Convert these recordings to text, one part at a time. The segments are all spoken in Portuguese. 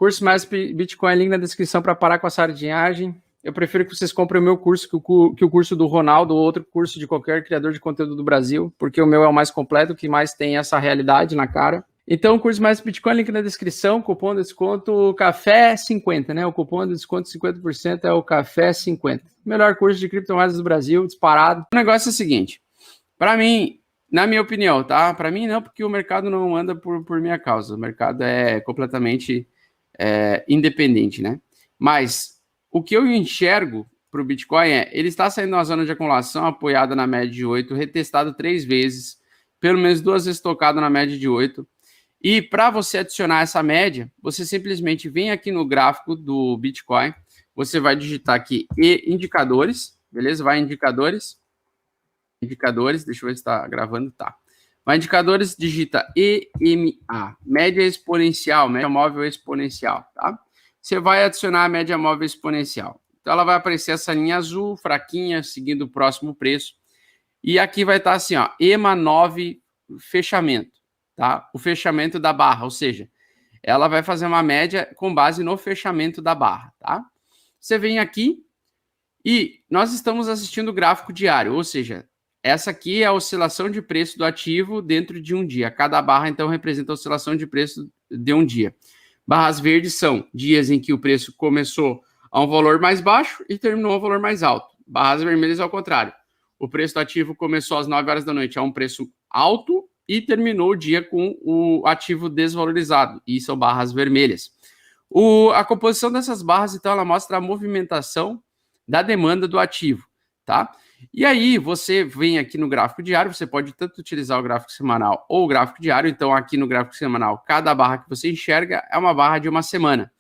Curso mais Bitcoin, link na descrição para parar com a sardinhagem. Eu prefiro que vocês comprem o meu curso que o curso do Ronaldo ou outro curso de qualquer criador de conteúdo do Brasil, porque o meu é o mais completo, que mais tem essa realidade na cara. Então, o curso mais Bitcoin, link na descrição, cupom de desconto CAFÉ50, né? O cupom de desconto 50% é o CAFÉ50. Melhor curso de criptomoedas do Brasil, disparado. O negócio é o seguinte, para mim, na minha opinião, tá? Para mim não, porque o mercado não anda por minha causa. O mercado é completamente independente, né? Mas o que eu enxergo para o Bitcoin ele está saindo na zona de acumulação apoiada na média de 8, retestado 3 vezes, pelo menos 2 vezes tocado na média de 8. E para você adicionar essa média, você simplesmente vem aqui no gráfico do Bitcoin, você vai digitar aqui indicadores, beleza? Vai em indicadores, deixa eu ver se está gravando, tá. Vai em indicadores, digita EMA, média exponencial, média móvel exponencial, tá? Você vai adicionar a média móvel exponencial. Então ela vai aparecer essa linha azul, fraquinha, seguindo o próximo preço. E aqui vai estar assim, ó, EMA 9 fechamento. Tá? O fechamento da barra, ou seja, ela vai fazer uma média com base no fechamento da barra, tá? Você vem aqui e nós estamos assistindo o gráfico diário, ou seja, essa aqui é a oscilação de preço do ativo dentro de um dia. Cada barra, então, representa a oscilação de preço de um dia. Barras verdes são dias em que o preço começou a um valor mais baixo e terminou a um valor mais alto. Barras vermelhas, ao contrário. O preço do ativo começou às 9 horas da noite a um preço alto e terminou o dia com o ativo desvalorizado, e são barras vermelhas. A composição dessas barras, então, ela mostra a movimentação da demanda do ativo, tá? E aí, você vem aqui no gráfico diário, você pode tanto utilizar o gráfico semanal ou o gráfico diário, então aqui no gráfico semanal, cada barra que você enxerga é uma barra de uma semana.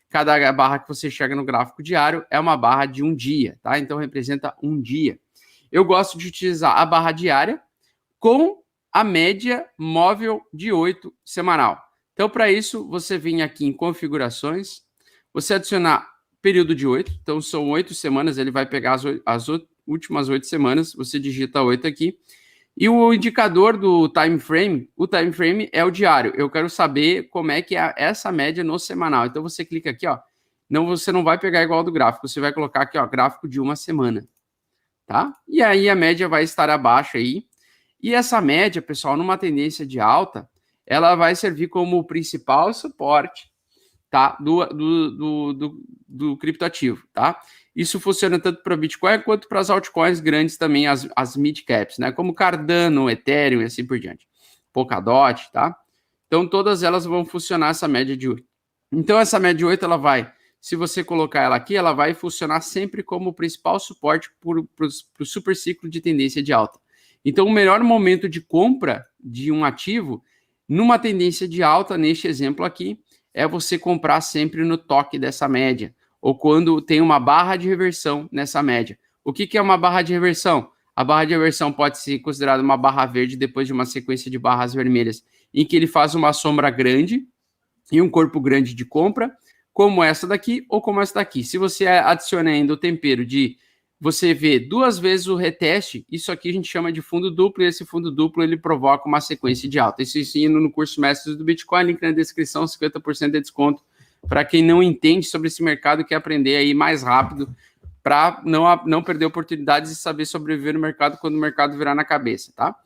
Cada barra que você enxerga no gráfico diário é uma barra de um dia, tá? Então, representa um dia. Eu gosto de utilizar a barra diária com a média móvel de 8 semanal. Então, para isso, você vem aqui em configurações, você adicionar período de 8, então são 8 semanas, ele vai pegar as últimas 8 semanas, você digita 8 aqui, e o indicador do time frame, o time frame é o diário, eu quero saber como é que é essa média no semanal, então você clica aqui, ó, você não vai pegar igual do gráfico, você vai colocar aqui, ó, gráfico de uma semana, tá? E aí a média vai estar abaixo aí. E essa média, pessoal, numa tendência de alta, ela vai servir como o principal suporte, tá, do criptoativo, tá? Isso funciona tanto para Bitcoin quanto para as altcoins grandes também, as mid-caps, né? Como Cardano, Ethereum e assim por diante. Polkadot, tá? Então, todas elas vão funcionar essa média de 8. Então, essa média de 8, ela vai, se você colocar ela aqui, ela vai funcionar sempre como o principal suporte para o super ciclo de tendência de alta. Então, o melhor momento de compra de um ativo, numa tendência de alta, neste exemplo aqui, é você comprar sempre no toque dessa média, ou quando tem uma barra de reversão nessa média. O que é uma barra de reversão? A barra de reversão pode ser considerada uma barra verde depois de uma sequência de barras vermelhas, em que ele faz uma sombra grande e um corpo grande de compra, como essa daqui ou como essa daqui. Se você adiciona ainda o tempero de você vê 2 vezes o reteste, isso aqui a gente chama de fundo duplo, e esse fundo duplo ele provoca uma sequência de alta. Isso ensino no curso Mestres do Bitcoin, link na descrição, 50% de desconto para quem não entende sobre esse mercado e quer aprender aí mais rápido para não perder oportunidades e saber sobreviver no mercado quando o mercado virar na cabeça, tá?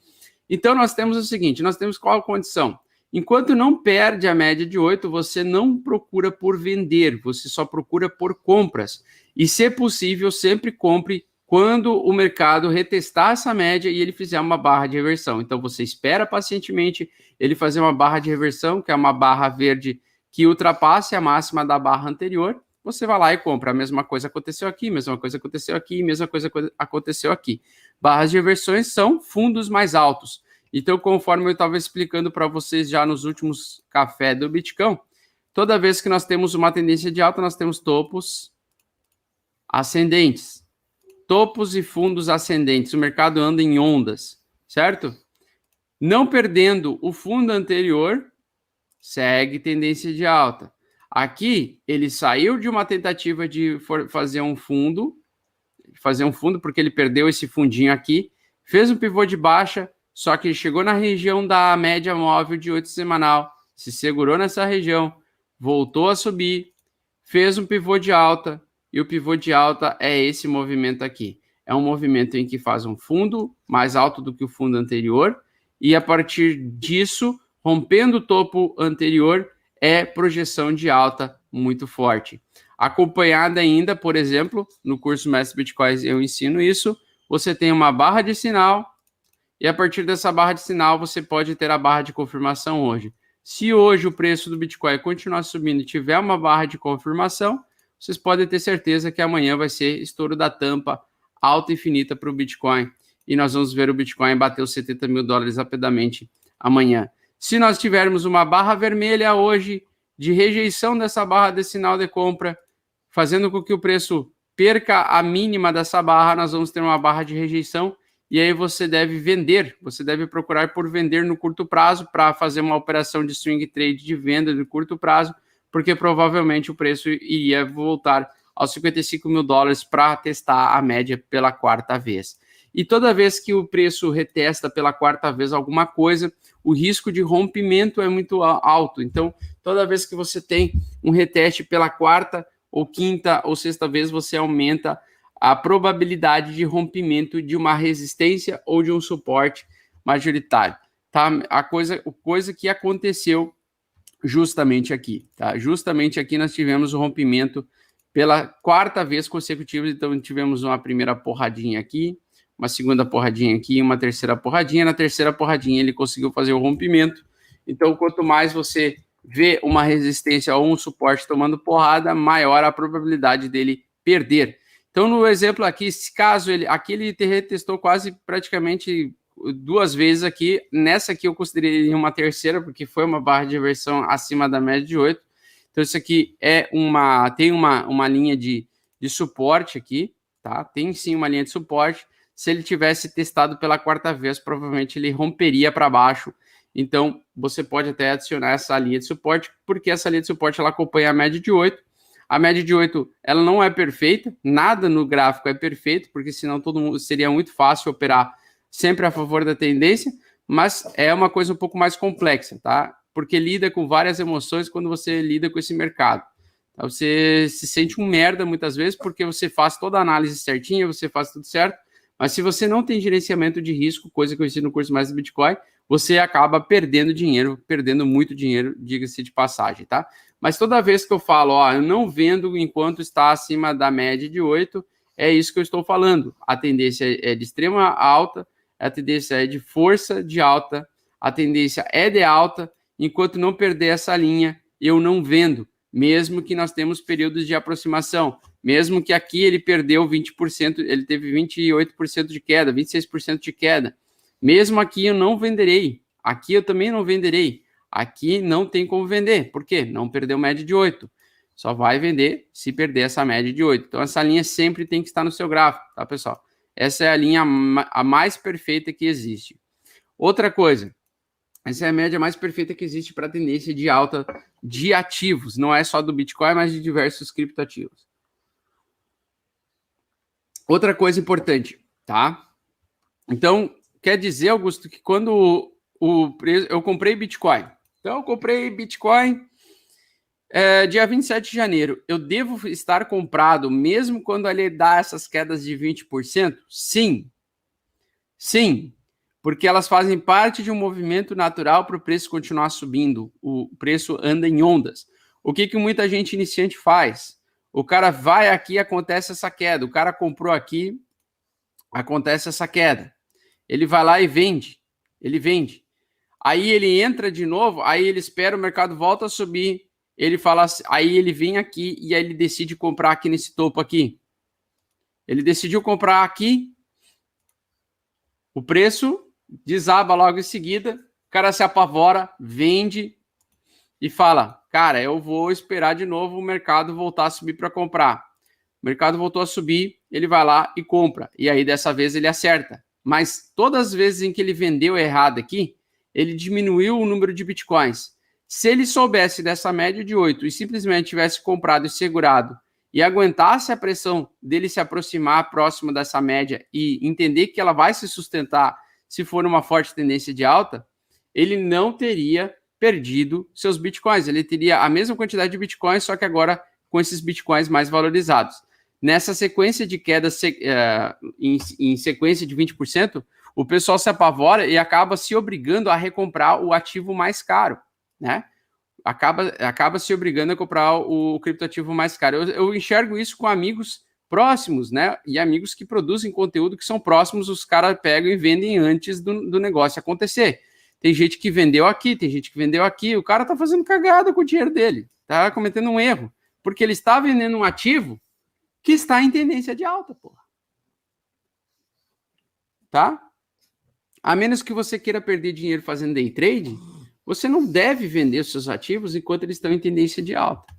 Então nós temos o seguinte, nós temos qual a condição? Enquanto não perde a média de 8, você não procura por vender, você só procura por compras. E, se possível, sempre compre quando o mercado retestar essa média e ele fizer uma barra de reversão. Então, você espera pacientemente ele fazer uma barra de reversão, que é uma barra verde que ultrapasse a máxima da barra anterior, você vai lá e compra. A mesma coisa aconteceu aqui, mesma coisa aconteceu aqui, mesma coisa aconteceu aqui. Barras de reversões são fundos mais altos. Então, conforme eu estava explicando para vocês já nos últimos café do Bitcoin, toda vez que nós temos uma tendência de alta, nós temos topos ascendentes. Topos e fundos ascendentes. O mercado anda em ondas, certo? Não perdendo o fundo anterior, segue tendência de alta. Aqui, ele saiu de uma tentativa de fazer um fundo, porque ele perdeu esse fundinho aqui, fez um pivô de baixa, só que ele chegou na região da média móvel de 8 semanal, se segurou nessa região, voltou a subir, fez um pivô de alta, e o pivô de alta é esse movimento aqui. É um movimento em que faz um fundo mais alto do que o fundo anterior, e a partir disso, rompendo o topo anterior, é projeção de alta muito forte. Acompanhada ainda, por exemplo, no curso Mestre Bitcoins eu ensino isso, você tem uma barra de sinal, e a partir dessa barra de sinal você pode ter a barra de confirmação hoje. Se hoje o preço do Bitcoin continuar subindo e tiver uma barra de confirmação, vocês podem ter certeza que amanhã vai ser estouro da tampa alta infinita para o Bitcoin. E nós vamos ver o Bitcoin bater os 70 mil dólares rapidamente amanhã. Se nós tivermos uma barra vermelha hoje de rejeição dessa barra de sinal de compra, fazendo com que o preço perca a mínima dessa barra, nós vamos ter uma barra de rejeição. E aí você deve vender, você deve procurar por vender no curto prazo para fazer uma operação de swing trade de venda no curto prazo, porque provavelmente o preço iria voltar aos 55 mil dólares para testar a média pela quarta vez. E toda vez que o preço retesta pela quarta vez alguma coisa, o risco de rompimento é muito alto. Então, toda vez que você tem um reteste pela quarta ou quinta ou sexta vez, você aumenta a probabilidade de rompimento de uma resistência ou de um suporte majoritário, tá? A coisa que aconteceu justamente aqui, tá? Justamente aqui nós tivemos o rompimento pela quarta vez consecutiva, então tivemos uma primeira porradinha aqui, uma segunda porradinha aqui, uma terceira porradinha, na terceira porradinha ele conseguiu fazer o rompimento. Então, quanto mais você vê uma resistência ou um suporte tomando porrada, maior a probabilidade dele perder. Então, no exemplo aqui, caso ele retestou quase praticamente 2 vezes aqui. Nessa aqui eu consideraria uma terceira, porque foi uma barra de reversão acima da média de 8. Então, isso aqui tem uma linha de suporte aqui, tá? Tem sim uma linha de suporte. Se ele tivesse testado pela quarta vez, provavelmente ele romperia para baixo. Então, você pode até adicionar essa linha de suporte, porque essa linha de suporte ela acompanha a média de 8. A média de 8, ela não é perfeita, nada no gráfico é perfeito, porque senão seria muito fácil operar sempre a favor da tendência, mas é uma coisa um pouco mais complexa, tá? Porque lida com várias emoções quando você lida com esse mercado. Tá? Você se sente um merda muitas vezes, porque você faz toda a análise certinha, você faz tudo certo, mas se você não tem gerenciamento de risco, coisa que eu ensino no curso Mais do Bitcoin, você acaba perdendo dinheiro, perdendo muito dinheiro, diga-se de passagem, tá? Mas toda vez que eu falo, eu não vendo enquanto está acima da média de 8, é isso que eu estou falando. A tendência é de extrema alta, a tendência é de força de alta, a tendência é de alta, enquanto não perder essa linha, eu não vendo, mesmo que nós temos períodos de aproximação, mesmo que aqui ele perdeu 20%, ele teve 28% de queda, 26% de queda, mesmo aqui eu não venderei, aqui eu também não venderei, aqui não tem como vender, por quê? Não perdeu média de 8, só vai vender se perder essa média de 8, então essa linha sempre tem que estar no seu gráfico, tá pessoal? Essa é a linha a mais perfeita que existe. Outra coisa, essa é a média mais perfeita que existe para a tendência de alta de ativos, não é só do Bitcoin, mas de diversos criptoativos. Outra coisa importante, tá? Então, quer dizer, Augusto, que quando eu comprei Bitcoin, então eu comprei Bitcoin dia 27 de janeiro, eu devo estar comprado mesmo quando ele dá essas quedas de 20%? Sim. Sim, porque elas fazem parte de um movimento natural para o preço continuar subindo. O preço anda em ondas. O que muita gente iniciante faz? O cara vai aqui, acontece essa queda. O cara comprou aqui, acontece essa queda. Ele vai lá e vende. Ele vende. Aí ele entra de novo, aí ele espera, o mercado volta a subir. Ele fala, aí ele vem aqui e aí ele decide comprar aqui nesse topo aqui. Ele decidiu comprar aqui, o preço desaba logo em seguida, o cara se apavora, vende e fala, cara, eu vou esperar de novo o mercado voltar a subir para comprar. O mercado voltou a subir, ele vai lá e compra. E aí dessa vez ele acerta. Mas todas as vezes em que ele vendeu errado aqui, ele diminuiu o número de bitcoins. Se ele soubesse dessa média de 8 e simplesmente tivesse comprado e segurado e aguentasse a pressão dele se aproximar próximo dessa média e entender que ela vai se sustentar se for uma forte tendência de alta, ele não teria perdido seus bitcoins. Ele teria a mesma quantidade de bitcoins, só que agora com esses bitcoins mais valorizados. Nessa sequência de queda em sequência de 20%, o pessoal se apavora e acaba se obrigando a recomprar o ativo mais caro, né? Acaba se obrigando a comprar o criptoativo mais caro. Eu enxergo isso com amigos próximos, né? E amigos que produzem conteúdo que são próximos, os caras pegam e vendem antes do negócio acontecer. Tem gente que vendeu aqui, tem gente que vendeu aqui, o cara tá fazendo cagada com o dinheiro dele, tá cometendo um erro, porque ele está vendendo um ativo que está em tendência de alta, porra. Tá? A menos que você queira perder dinheiro fazendo day trade, você não deve vender os seus ativos enquanto eles estão em tendência de alta.